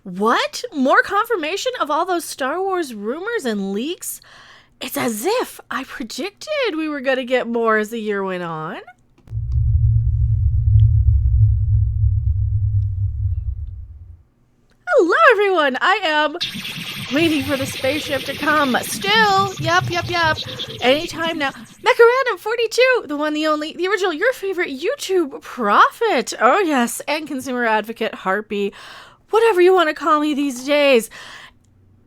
What? More confirmation of all those Star Wars rumors and leaks? It's as if I predicted we were going to get more as the year went on. Hello, everyone. I am waiting for the spaceship to come. Still, yep. Anytime now. Mecha Random 42, the one, the only, the original, your favorite YouTube prophet. Oh, yes, and consumer advocate, Harpy, whatever you want to call me these days.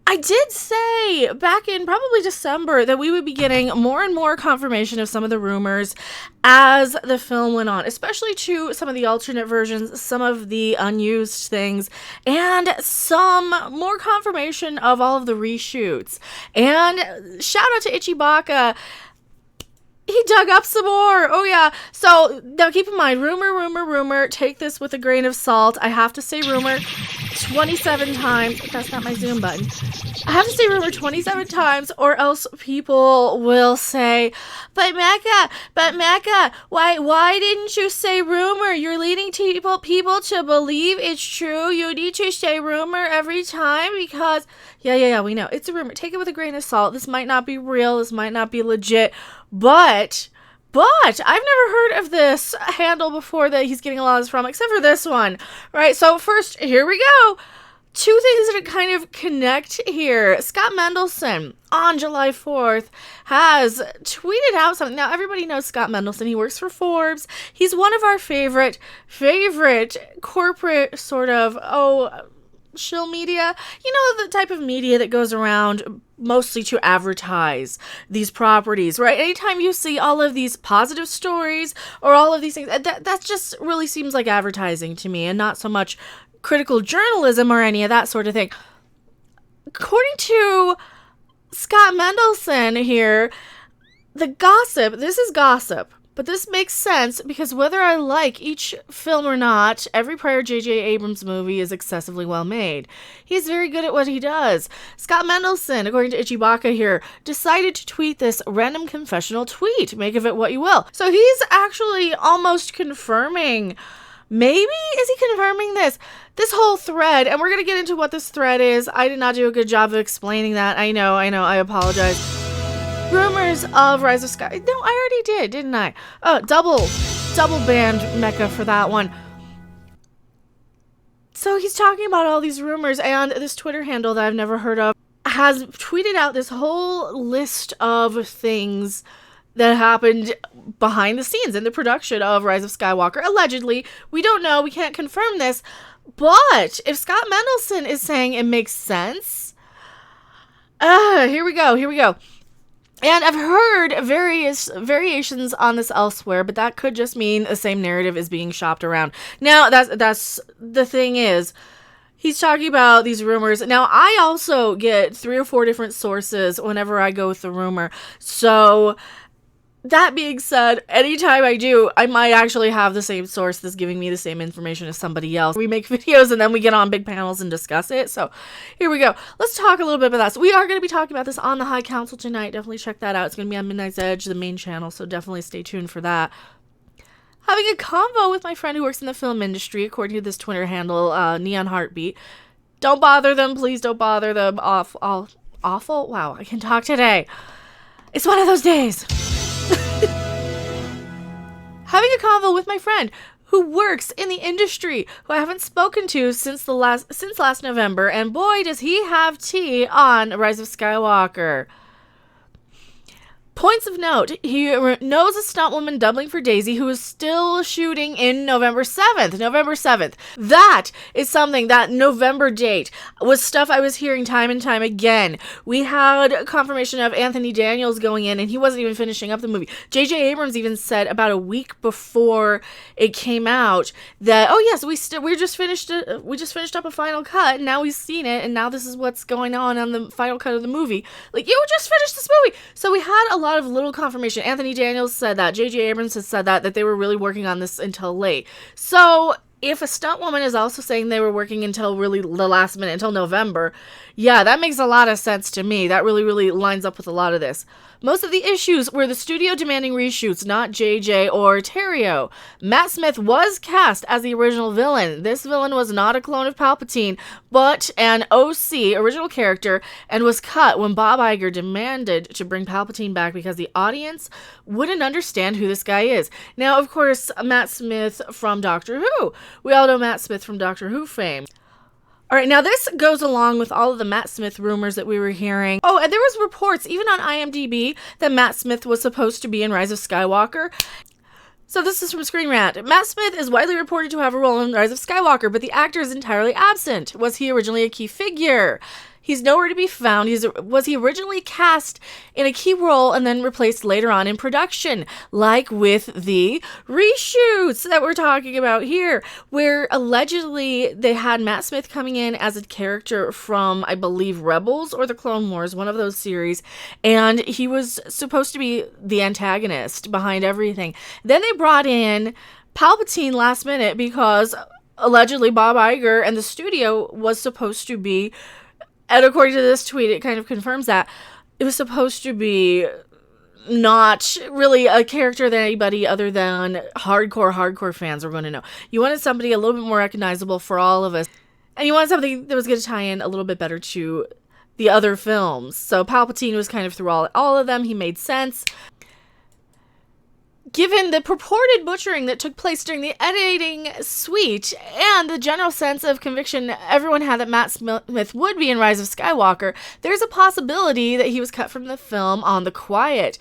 I did say back in probably December that we would be getting more and more confirmation of some of the rumors as the film went on, especially to some of the alternate versions, some of the unused things, and some more confirmation of all of the reshoots. And shout out to Ichibaka. He dug up some more. Oh, yeah. So now keep in mind, rumor. Take this with a grain of salt. I have to say rumor 27 times. That's not my Zoom button. I have to say rumor 27 times or else people will say, but Mecca, why didn't you say rumor? You're leading people to believe it's true. You need to say rumor every time because, yeah, we know. It's a rumor. Take it with a grain of salt. This might not be real. This might not be legit. But I've never heard of this handle before that he's getting a lot of this from, except for this one, right? So first, here we go. Two things that kind of connect here. Scott Mendelson on July 4th has tweeted out something. Now, everybody knows Scott Mendelson. He works for Forbes. He's one of our favorite corporate sort of, shill media. You know, the type of media that goes around mostly to advertise these properties, right? Anytime you see all of these positive stories or all of these things, that just really seems like advertising to me and not so much critical journalism or any of that sort of thing. According to Scott Mendelson here, this is gossip, but this makes sense because whether I like each film or not, every prior J.J. Abrams movie is excessively well made. He's very good at what he does. Scott Mendelson, according to Ichibaka here, decided to tweet this random confessional tweet. Make of it what you will. So he's actually almost confirming, maybe is he confirming this whole thread, and we're going to get into what this thread is. I did not do a good job of explaining that. I know, I apologize. Rumors of Rise of Sky. No, I already did, didn't I? Double banned Mecha for that one. So he's talking about all these rumors, and this Twitter handle that I've never heard of has tweeted out this whole list of things that happened behind the scenes in the production of Rise of Skywalker. Allegedly, we don't know, we can't confirm this, but if Scott Mendelson is saying it makes sense, here we go. And I've heard various variations on this elsewhere, but that could just mean the same narrative is being shopped around. Now, that's the thing is, he's talking about these rumors. Now, I also get 3 or 4 different sources whenever I go with the rumor. So, that being said, anytime I do, I might actually have the same source that's giving me the same information as somebody else. We make videos and then we get on big panels and discuss it. So here we go. Let's talk a little bit about that. So we are going to be talking about this on the High Council tonight. Definitely check that out. It's going to be on Midnight's Edge, the main channel. So definitely stay tuned for that. Having a convo with my friend who works in the film industry, according to this Twitter handle, Neon Heartbeat. Don't bother them. Please don't bother them. Awful. Wow, I can talk today. It's one of those days. Having a convo with my friend who works in the industry, who I haven't spoken to since last November, and boy, does he have tea on Rise of Skywalker. Points of note, he knows a stunt woman doubling for Daisy who is still shooting in November 7th. That is something, that November date was stuff I was hearing time and time again. We had confirmation of Anthony Daniels going in, and he wasn't even finishing up the movie. J.J. Abrams even said about a week before it came out that, oh yes, we just finished up a final cut, and now we've seen it, and now this is what's going on the final cut of the movie. Like, you just finished this movie! So we had a lot of little confirmation. Anthony Daniels said that. J.J. Abrams has said that they were really working on this until late. So If a stunt woman is also saying they were working until really the last minute, until November, yeah, that makes a lot of sense to me. That really, really lines up with a lot of this. Most of the issues were the studio demanding reshoots, not JJ or Terrio. Matt Smith was cast as the original villain. This villain was not a clone of Palpatine, but an OC, original character, and was cut when Bob Iger demanded to bring Palpatine back because the audience wouldn't understand who this guy is. Now, of course, Matt Smith from Doctor Who. We all know Matt Smith from Doctor Who fame. All right, now this goes along with all of the Matt Smith rumors that we were hearing. Oh, and there was reports, even on IMDb, that Matt Smith was supposed to be in Rise of Skywalker. So this is from Screen Rant. Matt Smith is widely reported to have a role in Rise of Skywalker, but the actor is entirely absent. Was he originally a key figure? He's nowhere to be found. Was he originally cast in a key role and then replaced later on in production, like with the reshoots that we're talking about here, where allegedly they had Matt Smith coming in as a character from, I believe, Rebels or the Clone Wars, one of those series, and he was supposed to be the antagonist behind everything. Then they brought in Palpatine last minute because allegedly Bob Iger and the studio was supposed to be, and according to this tweet, it kind of confirms that it was supposed to be not really a character that anybody other than hardcore fans were going to know. You wanted somebody a little bit more recognizable for all of us, and you wanted something that was going to tie in a little bit better to the other films. So Palpatine was kind of through all of them. He made sense. Given the purported butchering that took place during the editing suite and the general sense of conviction everyone had that Matt Smith would be in Rise of Skywalker, there's a possibility that he was cut from the film on the quiet.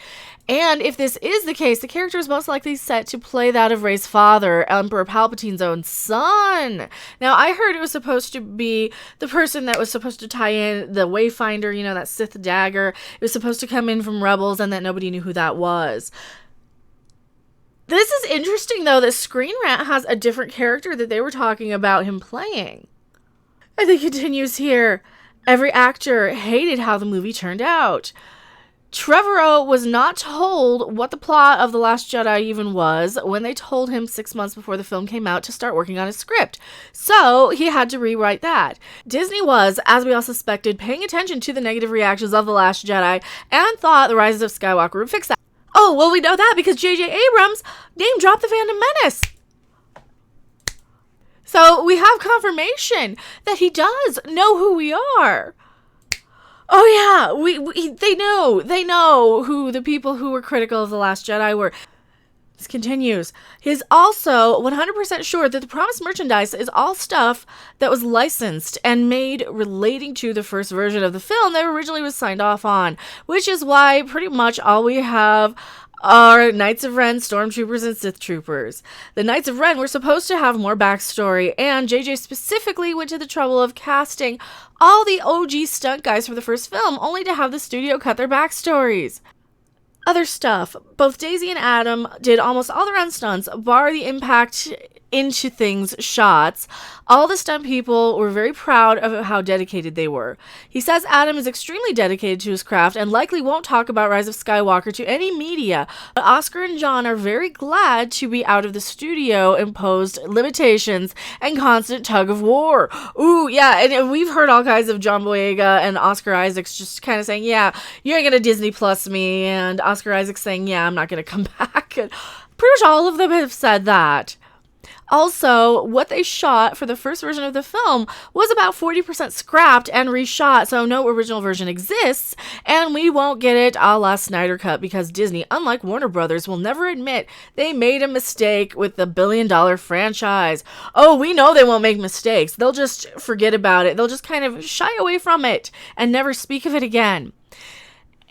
And if this is the case, the character is most likely set to play that of Rey's father, Emperor Palpatine's own son. Now, I heard it was supposed to be the person that was supposed to tie in the Wayfinder, you know, that Sith dagger. It was supposed to come in from Rebels and that nobody knew who that was. This is interesting, though, that Screen Rant has a different character that they were talking about him playing. And it continues here. Every actor hated how the movie turned out. Trevorrow was not told what the plot of The Last Jedi even was when they told him 6 months before the film came out to start working on a script. So he had to rewrite that. Disney was, as we all suspected, paying attention to the negative reactions of The Last Jedi and thought The Rise of Skywalker would fix that. Oh, well, we know that because J.J. Abrams name-dropped the Phantom Menace. So we have confirmation that he does know who we are. Oh, yeah, they know who the people who were critical of The Last Jedi were. This continues. He's also 100% sure that the promised merchandise is all stuff that was licensed and made relating to the first version of the film that originally was signed off on, which is why pretty much all we have are Knights of Ren, Stormtroopers, and Sith Troopers. The Knights of Ren were supposed to have more backstory, and JJ specifically went to the trouble of casting all the OG stunt guys for the first film, only to have the studio cut their backstories. Other stuff. Both Daisy and Adam did almost all their own stunts, bar the impact into things shots. All the stunt people were very proud of how dedicated they were. He says Adam is extremely dedicated to his craft and likely won't talk about Rise of Skywalker to any media, but Oscar and John are very glad to be out of the studio imposed limitations and constant tug of war. Ooh, yeah, and we've heard all kinds of John Boyega and Oscar Isaacs just kind of saying, yeah, you ain't gonna Disney Plus me, and Oscar Isaacs saying, yeah, I'm not gonna come back. And pretty much all of them have said that. Also, what they shot for the first version of the film was about 40% scrapped and reshot, so no original version exists, and we won't get it a la Snyder Cut because Disney, unlike Warner Brothers, will never admit they made a mistake with the billion-dollar franchise. Oh, we know they won't make mistakes. They'll just forget about it. They'll just kind of shy away from it and never speak of it again.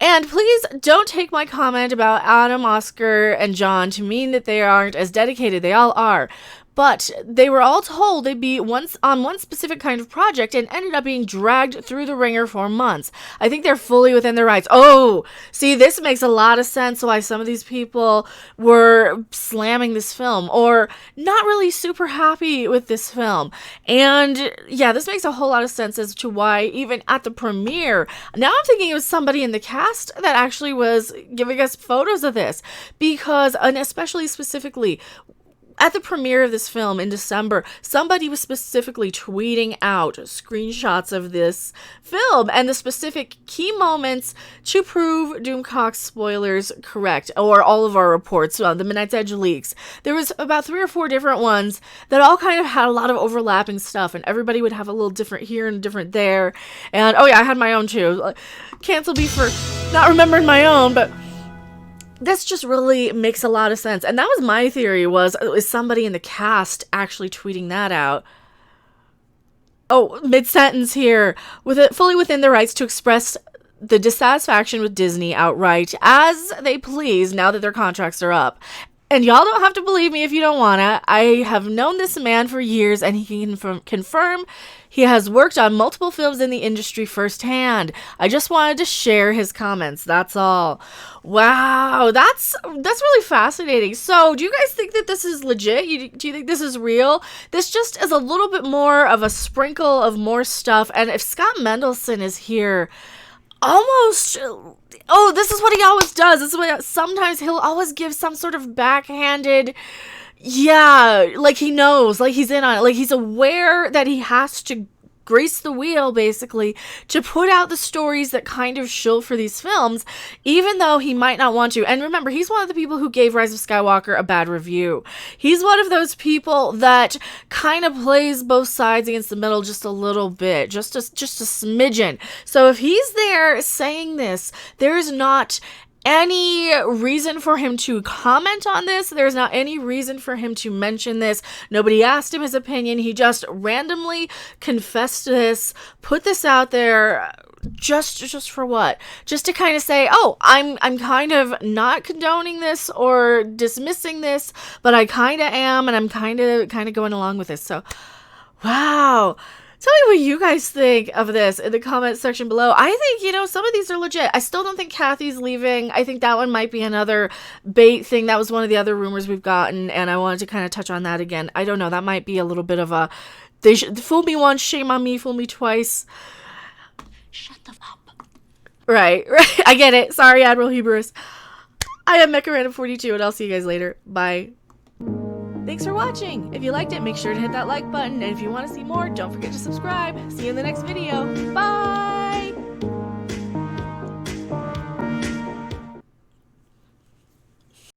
And please don't take my comment about Adam, Oscar, and John to mean that they aren't as dedicated. They all are. But they were all told they'd be on one specific kind of project and ended up being dragged through the ringer for months. I think they're fully within their rights. Oh, see, this makes a lot of sense why some of these people were slamming this film or not really super happy with this film. And yeah, this makes a whole lot of sense as to why even at the premiere, now I'm thinking it was somebody in the cast that actually was giving us photos of this because, and especially specifically, at the premiere of this film in December, somebody was specifically tweeting out screenshots of this film and the specific key moments to prove Doomcock's spoilers correct, or all of our reports, the Midnight's Edge leaks. There was about 3 or 4 different ones that all kind of had a lot of overlapping stuff, and everybody would have a little different here and different there. And oh yeah, I had my own too. Cancel me for not remembering my own, but this just really makes a lot of sense. And that was my theory, was somebody in the cast actually tweeting that out. Oh, mid-sentence here. With it fully within their rights to express the dissatisfaction with Disney outright as they please now that their contracts are up. And y'all don't have to believe me if you don't wanna. I have known this man for years, and he can confirm he has worked on multiple films in the industry firsthand. I just wanted to share his comments, that's all. Wow, that's really fascinating. So, do you guys think that this is legit? Do you think this is real? This just is a little bit more of a sprinkle of more stuff. And if Scott Mendelson is here, almost, oh, this is what he always does. This is what, sometimes he'll always give some sort of backhanded, yeah, like he knows, like he's in on it, like he's aware that he has to grease the wheel, basically, to put out the stories that kind of shill for these films, even though he might not want to. And remember, he's one of the people who gave Rise of Skywalker a bad review. He's one of those people that kind of plays both sides against the middle just a little bit, just a smidgen. So if he's there saying this, there is not any reason for him to comment on this. There's not any reason for him to mention this. Nobody asked him his opinion. He just randomly confessed this, put this out there, just for what? Just to kind of say, oh, I'm kind of not condoning this or dismissing this, but I kind of am, and I'm kind of going along with this. So, wow. Tell me what you guys think of this in the comment section below. I think, some of these are legit. I still don't think Kathy's leaving. I think that one might be another bait thing. That was one of the other rumors we've gotten, and I wanted to kind of touch on that again. I don't know. That might be a little bit of a, they should fool me once, shame on me, fool me twice. Shut the fuck up. Right. I get it. Sorry, Admiral Hubris. I am MechaRandom42, and I'll see you guys later. Bye. Thanks for watching. If you liked it, make sure to hit that like button. And if you want to see more, don't forget to subscribe. See you in the next video. Bye!